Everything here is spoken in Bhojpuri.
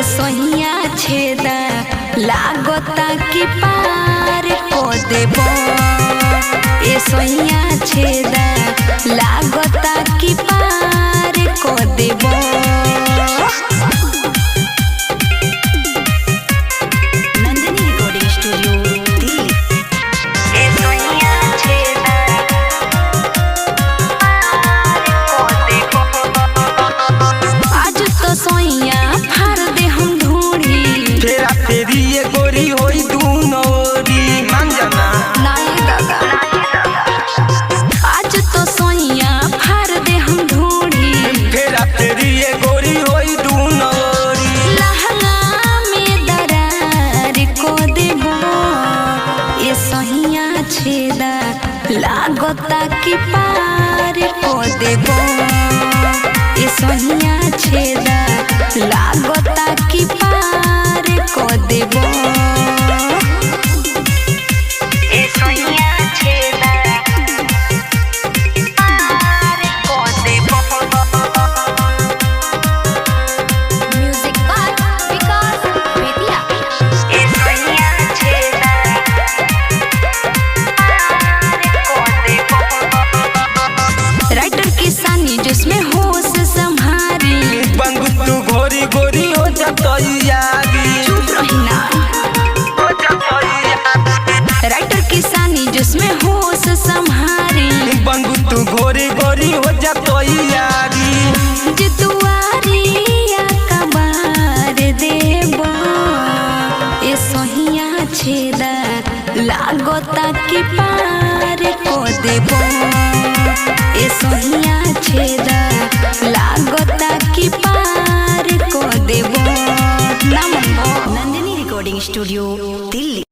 सोहिया छेदा लागता कि पार को देबो। ए सोहिया छेदा लागता कि पार को देबो। Nandini recording studio Delhi. ए सोहिया छेदा पार को देबो। आज तो सोहिया तेरी ये गोरी होई दूनोरी मान जाना। नहीं दादा आज तो सोइया फार दे हम ढूंढी। फिर तेरी ये गोरी होई दूनोरी। लहंगा में दरार को देबो। ये सोहिया छेदा लागता कि पार को देबो। ये सोहिया छेदा लागता कि पार को देबो। ए सोहिया छेदा पार को देबो। म्यूजिक बाय विकास बेतिया। ए सोहिया छेदा पार को देबो। राइटर किसानी जिसमें होश संभारी। बंगू तू गोरी गोरी हो जाती यारी। चुप रही ना। राइटर किसानी जिसमें होश संभारी। बंगू तू गोरी गोरी हो जाती यारी। जितुआरिया कबार देबो। ए सोहिया छेदा लागता कि पार को देबो। ए सोहिया छेदा लागता कि पार को देबो। Nandini recording studio Delhi.